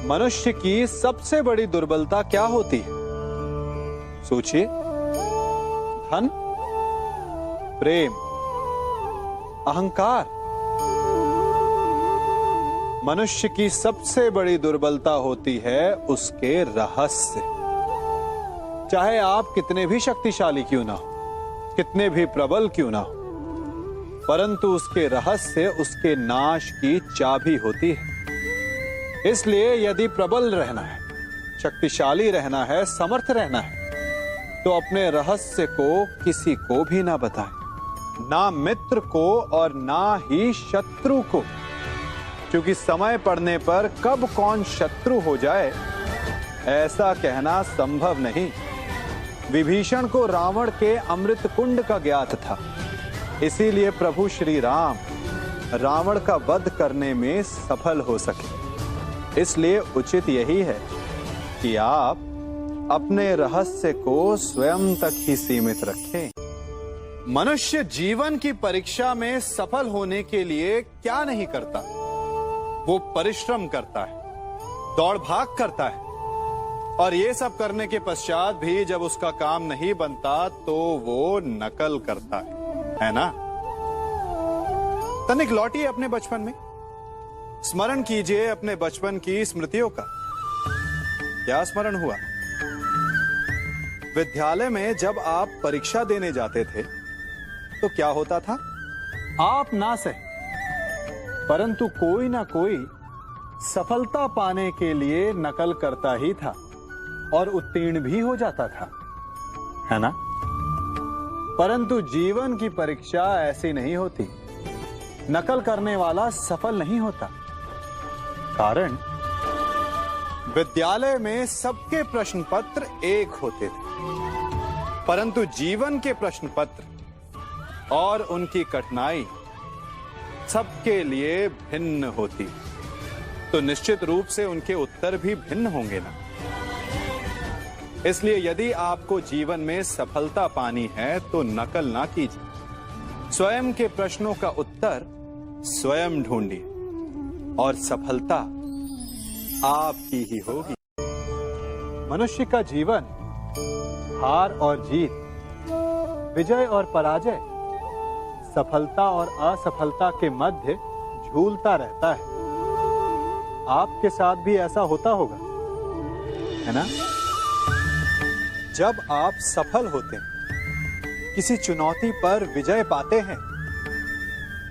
मनुष्य की सबसे बड़ी दुर्बलता क्या होती है? सोचिए। धन, प्रेम, अहंकार। मनुष्य की सबसे बड़ी दुर्बलता होती है उसके रहस्य। चाहे आप कितने भी शक्तिशाली क्यों ना हो, कितने भी प्रबल क्यों ना हो, परंतु उसके रहस्य उसके नाश की चाबी होती है। इसलिए यदि प्रबल रहना है, शक्तिशाली रहना है, समर्थ रहना है, तो अपने रहस्य को किसी को भी ना बताएं, ना मित्र को और ना ही शत्रु को, क्योंकि समय पड़ने पर कब कौन शत्रु हो जाए ऐसा कहना संभव नहीं। विभीषण को रावण के अमृत कुंड का ज्ञात था, इसीलिए प्रभु श्री राम रावण का वध करने में सफल हो सके। इसलिए उचित यही है कि आप अपने रहस्य को स्वयं तक ही सीमित रखें। मनुष्य जीवन की परीक्षा में सफल होने के लिए क्या नहीं करता? वो परिश्रम करता है, दौड़ भाग करता है, और ये सब करने के पश्चात भी जब उसका काम नहीं बनता तो वो नकल करता है ना? तनिक लौटिए अपने बचपन में, स्मरण कीजिए अपने बचपन की स्मृतियों का। क्या स्मरण हुआ? विद्यालय में जब आप परीक्षा देने जाते थे तो क्या होता था? आप ना सहे, परंतु कोई ना कोई सफलता पाने के लिए नकल करता ही था और उत्तीर्ण भी हो जाता था, है ना? परंतु जीवन की परीक्षा ऐसी नहीं होती। नकल करने वाला सफल नहीं होता। कारण विद्यालय में सबके प्रश्न पत्र एक होते थे, परंतु जीवन के प्रश्न पत्र और उनकी कठिनाई सबके लिए भिन्न होती, तो निश्चित रूप से उनके उत्तर भी भिन्न होंगे ना। इसलिए यदि आपको जीवन में सफलता पानी है तो नकल ना कीजिए, स्वयं के प्रश्नों का उत्तर स्वयं ढूंढिए और सफलता आपकी ही होगी। मनुष्य का जीवन हार और जीत, विजय और पराजय, सफलता और असफलता के मध्य झूलता रहता है। आपके साथ भी ऐसा होता होगा, है ना? जब आप सफल होते हैं, किसी चुनौती पर विजय पाते हैं,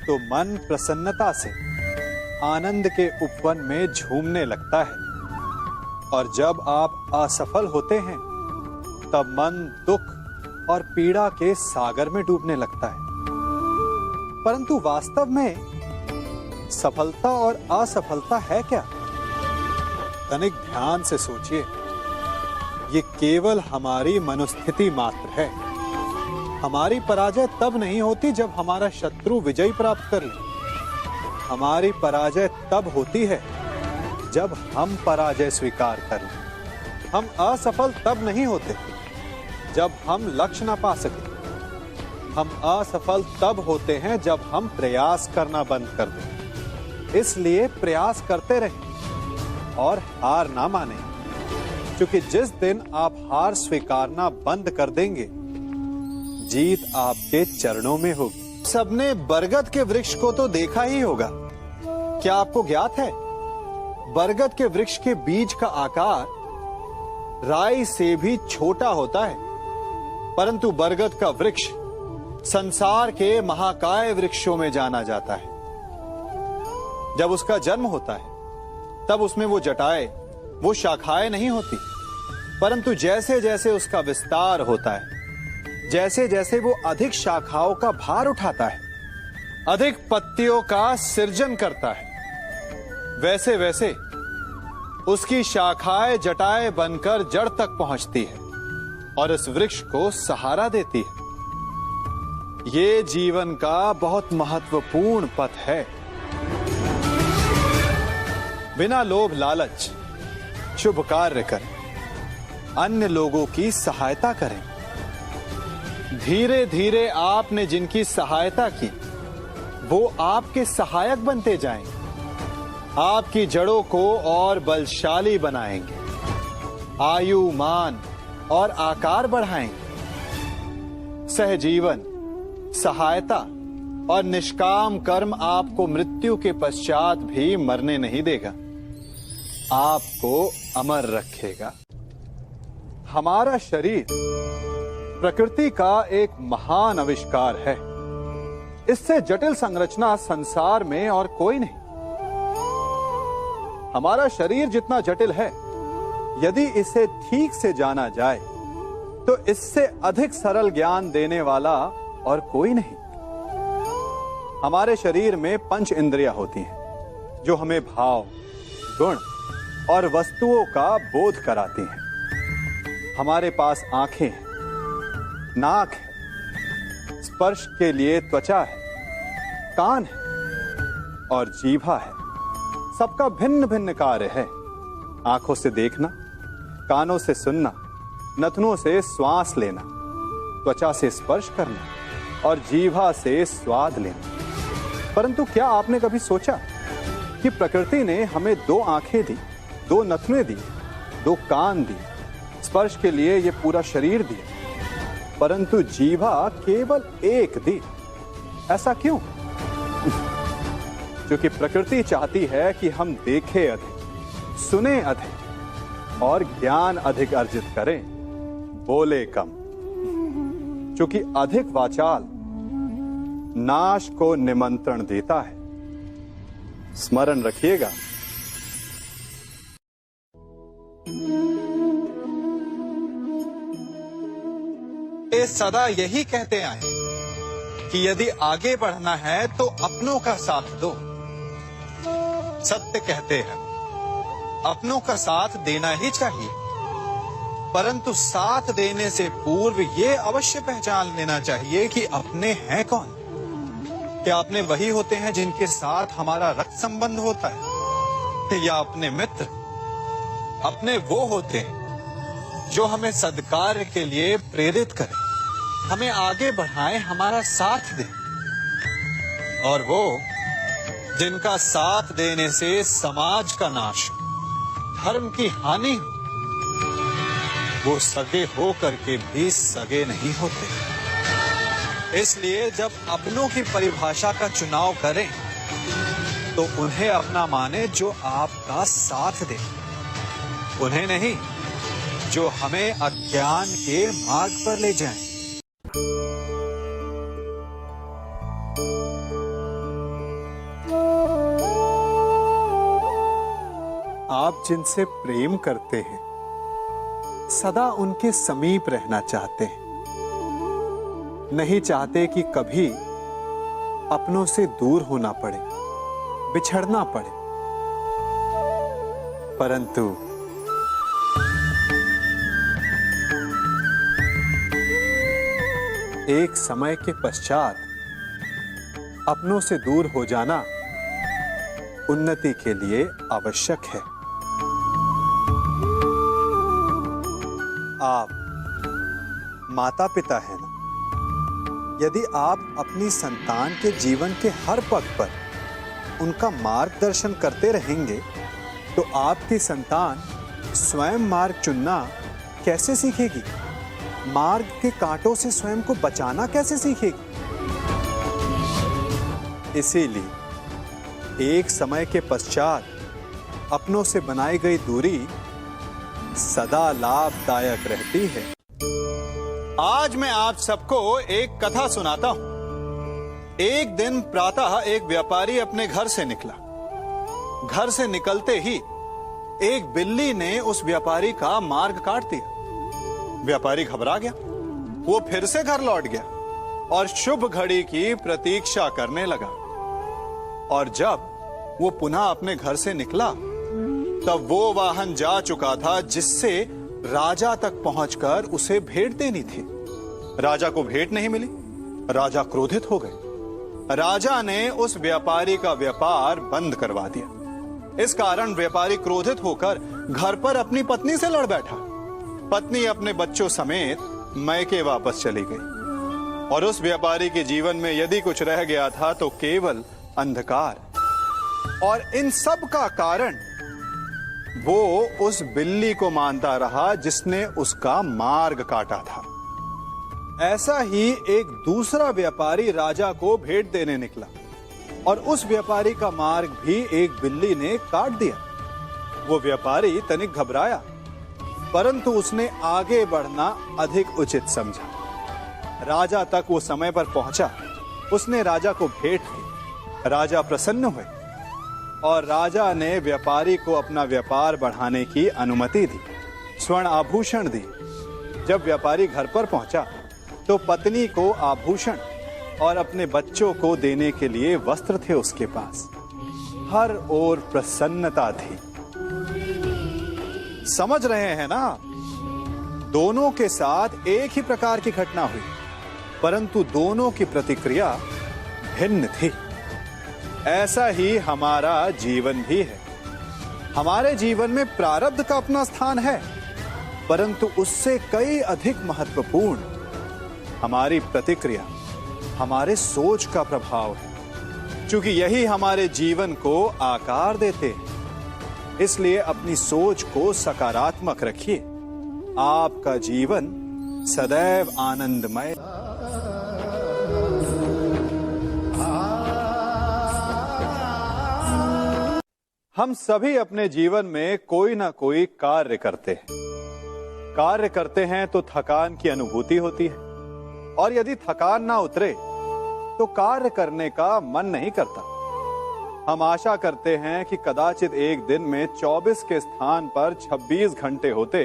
तो मन प्रसन्नता से आनंद के उपवन में झूमने लगता है, और जब आप असफल होते हैं तब मन दुख और पीड़ा के सागर में डूबने लगता है। परंतु वास्तव में सफलता और असफलता है क्या? तनिक ध्यान से सोचिए। ये केवल हमारी मनोस्थिति मात्र है। हमारी पराजय तब नहीं होती जब हमारा शत्रु विजय प्राप्त कर ले। हमारी पराजय तब होती है जब हम पराजय स्वीकार कर लें। हम असफल तब नहीं होते जब हम लक्ष्य ना पा सके। हम असफल तब होते हैं जब हम प्रयास करना बंद कर दें। इसलिए प्रयास करते रहें और हार ना माने, क्योंकि जिस दिन आप हार स्वीकारना बंद कर देंगे, जीत आपके चरणों में होगी। सबने बरगद के वृक्ष को तो देखा ही होगा। क्या आपको ज्ञात है, बरगद के वृक्ष के बीज का आकार राई से भी छोटा होता है, परंतु बरगद का वृक्ष संसार के महाकाय वृक्षों में जाना जाता है। जब उसका जन्म होता है तब उसमें वो जटाएं, वो शाखाएं नहीं होती, परंतु जैसे जैसे उसका विस्तार होता है, जैसे जैसे वो अधिक शाखाओं का भार उठाता है, अधिक पत्तियों का सृजन करता है, वैसे वैसे उसकी शाखाएं जटाएं बनकर जड़ तक पहुंचती है और इस वृक्ष को सहारा देती है। ये जीवन का बहुत महत्वपूर्ण पथ है। बिना लोभ लालच शुभ कार्य करें, अन्य लोगों की सहायता करें। धीरे धीरे आपने जिनकी सहायता की वो आपके सहायक बनते जाएं। आपकी जड़ों को और बलशाली बनाएंगे, आयु, मान और आकार बढ़ाएंगे। सहजीवन, सहायता और निष्काम कर्म आपको मृत्यु के पश्चात भी मरने नहीं देगा, आपको अमर रखेगा। हमारा शरीर प्रकृति का एक महान आविष्कार है। इससे जटिल संरचना संसार में और कोई नहीं। हमारा शरीर जितना जटिल है, यदि इसे ठीक से जाना जाए तो इससे अधिक सरल ज्ञान देने वाला और कोई नहीं। हमारे शरीर में 5 इंद्रियां होती हैं जो हमें भाव, गुण और वस्तुओं का बोध कराती हैं। हमारे पास आंखें हैं, नाक है, स्पर्श के लिए त्वचा है, कान है और जीभा है। सबका भिन्न भिन्न कार्य है। आंखों से देखना, कानों से सुनना, नथनों से श्वास लेना, त्वचा से स्पर्श करना और जीभा से स्वाद लेना। परंतु क्या आपने कभी सोचा कि प्रकृति ने हमें 2 आंखें दी, 2 नथने दी, 2 कान दी, स्पर्श के लिए ये पूरा शरीर दिया, परंतु जीभा केवल 1 दी? ऐसा क्यों? क्योंकि प्रकृति चाहती है कि हम देखें अधिक, सुने अधिक और ज्ञान अधिक अर्जित करें, बोले कम। क्योंकि अधिक वाचाल नाश को निमंत्रण देता है। स्मरण रखिएगा। ये सदा यही कहते आए कि यदि आगे बढ़ना है तो अपनों का साथ दो। सत्य कहते हैं, अपनों का साथ देना ही चाहिए, परंतु साथ देने से पूर्व ये अवश्य पहचान लेना चाहिए कि अपने हैं कौन। क्या अपने वही होते हैं जिनके साथ हमारा रक्त संबंध होता है, या अपने मित्र? अपने वो होते हैं जो हमें सद्कार्य के लिए प्रेरित करें, हमें आगे बढ़ाएं, हमारा साथ दें। और वो जिनका साथ देने से समाज का नाश, धर्म की हानि हो, वो सगे हो करके भी सगे नहीं होते। इसलिए जब अपनों की परिभाषा का चुनाव करें तो उन्हें अपना माने जो आपका साथ दे, उन्हें नहीं जो हमें अज्ञान के मार्ग पर ले जाएं। आप जिनसे प्रेम करते हैं, सदा उनके समीप रहना चाहते हैं, नहीं चाहते कि कभी अपनों से दूर होना पड़े, बिछड़ना पड़े। परंतु एक समय के पश्चात अपनों से दूर हो जाना उन्नति के लिए आवश्यक है। आप माता पिता हैं ना? यदि आप अपनी संतान के जीवन के हर पग पर उनका मार्गदर्शन करते रहेंगे तो आपकी संतान स्वयं मार्ग चुनना कैसे सीखेगी? मार्ग के कांटों से स्वयं को बचाना कैसे सीखेगी? इसीलिए एक समय के पश्चात अपनों से बनाई गई दूरी सदा लाभदायक रहती है। आज मैं आप सबको एक कथा सुनाता हूं। एक दिन प्रातः एक व्यापारी अपने घर से निकला। घर से निकलते ही एक बिल्ली ने उस व्यापारी का मार्ग काट दिया। व्यापारी घबरा गया। वो फिर से घर लौट गया और शुभ घड़ी की प्रतीक्षा करने लगा। और जब वो पुनः अपने घर से निकला तब वो वाहन जा चुका था जिससे राजा तक पहुंचकर उसे भेंट देनी थी। राजा को भेंट नहीं मिली। राजा क्रोधित हो गए। राजा ने उस व्यापारी का व्यापार बंद करवा दिया। इस कारण व्यापारी क्रोधित होकर घर पर अपनी पत्नी से लड़ बैठा। पत्नी अपने बच्चों समेत मैके वापस चली गई और उस व्यापारी के जीवन में यदि कुछ रह गया था तो केवल अंधकार। और इन सब का कारण वो उस बिल्ली को मानता रहा जिसने उसका मार्ग काटा था। ऐसा ही एक दूसरा व्यापारी राजा को भेंट देने निकला और उस व्यापारी का मार्ग भी एक बिल्ली ने काट दिया। वो व्यापारी तनिक घबराया, परंतु उसने आगे बढ़ना अधिक उचित समझा। राजा तक वो समय पर पहुंचा। उसने राजा को भेंट दी। राजा प्रसन्न हुए और राजा ने व्यापारी को अपना व्यापार बढ़ाने की अनुमति दी, स्वर्ण आभूषण दी। जब व्यापारी घर पर पहुंचा तो पत्नी को आभूषण और अपने बच्चों को देने के लिए वस्त्र थे उसके पास। हर ओर प्रसन्नता थी। समझ रहे हैं ना? दोनों के साथ एक ही प्रकार की घटना हुई, परंतु दोनों की प्रतिक्रिया भिन्न थी। ऐसा ही हमारा जीवन भी है। हमारे जीवन में प्रारब्ध का अपना स्थान है, परंतु उससे कई अधिक महत्वपूर्ण हमारी प्रतिक्रिया, हमारे सोच का प्रभाव है, क्योंकि यही हमारे जीवन को आकार देते हैं। इसलिए अपनी सोच को सकारात्मक रखिए। आपका जीवन सदैव आनंदमय। हम सभी अपने जीवन में कोई ना कोई कार्य करते हैं। कार्य करते हैं तो थकान की अनुभूति होती है, और यदि थकान ना उतरे तो कार्य करने का मन नहीं करता। हम आशा करते हैं कि कदाचित एक दिन में 24 के स्थान पर 26 घंटे होते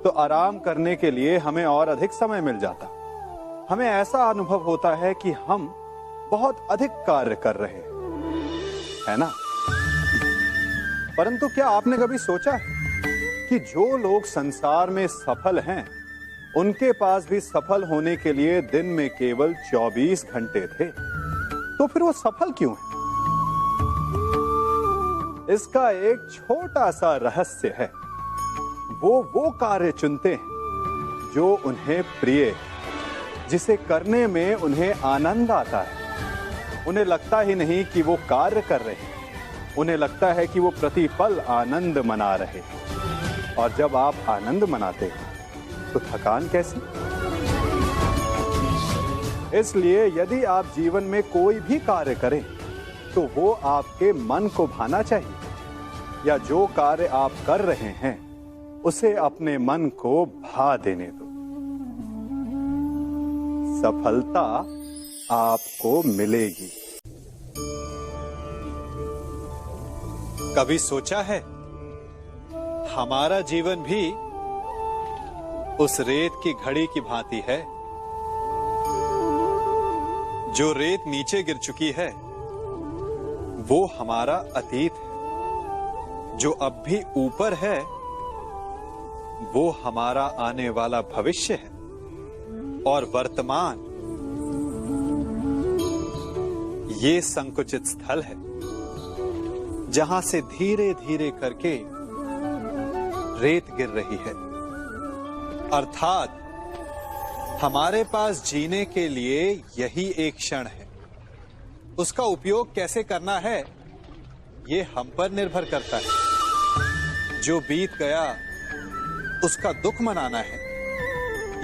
तो आराम करने के लिए हमें और अधिक समय मिल जाता। हमें ऐसा अनुभव होता है कि हम बहुत अधिक कार्य कर रहे हैं, है ना? परंतु क्या आपने कभी सोचा है कि जो लोग संसार में सफल हैं, उनके पास भी सफल होने के लिए दिन में केवल 24 घंटे थे? तो फिर वो सफल क्यों हैं? इसका एक छोटा सा रहस्य है। वो कार्य चुनते हैं जो उन्हें प्रिय है, जिसे करने में उन्हें आनंद आता है। उन्हें लगता ही नहीं कि वो कार्य कर रहे हैं, उन्हें लगता है कि वो प्रतिपल आनंद मना रहे हैं। और जब आप आनंद मनाते हैं तो थकान कैसी? इसलिए यदि आप जीवन में कोई भी कार्य करें तो वो आपके मन को भाना चाहिए, या जो कार्य आप कर रहे हैं उसे अपने मन को भा देने दो। सफलता आपको मिलेगी। कभी सोचा है हमारा जीवन भी उस रेत की घड़ी की भांति है? जो रेत नीचे गिर चुकी है वो हमारा अतीत है, जो अब भी ऊपर है वो हमारा आने वाला भविष्य है, और वर्तमान ये संकुचित स्थल है जहां से धीरे धीरे करके रेत गिर रही है। अर्थात हमारे पास जीने के लिए यही एक क्षण है। उसका उपयोग कैसे करना है ये हम पर निर्भर करता है। जो बीत गया उसका दुख मनाना है,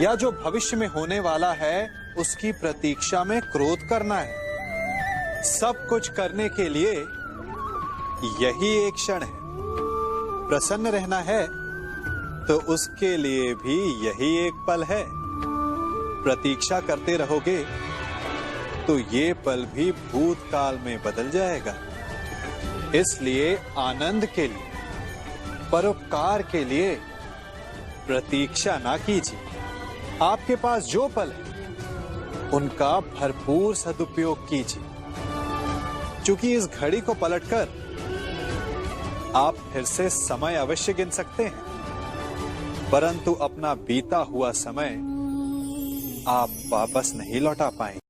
या जो भविष्य में होने वाला है उसकी प्रतीक्षा में क्रोध करना है। सब कुछ करने के लिए यही एक क्षण है। प्रसन्न रहना है तो उसके लिए भी यही एक पल है। प्रतीक्षा करते रहोगे तो ये पल भी भूतकाल में बदल जाएगा। इसलिए आनंद के लिए, परोपकार के लिए प्रतीक्षा ना कीजिए। आपके पास जो पल है उनका भरपूर सदुपयोग कीजिए, क्योंकि इस घड़ी को पलटकर आप फिर से समय अवश्य गिन सकते हैं, परंतु अपना बीता हुआ समय आप वापस नहीं लौटा पाएंगे।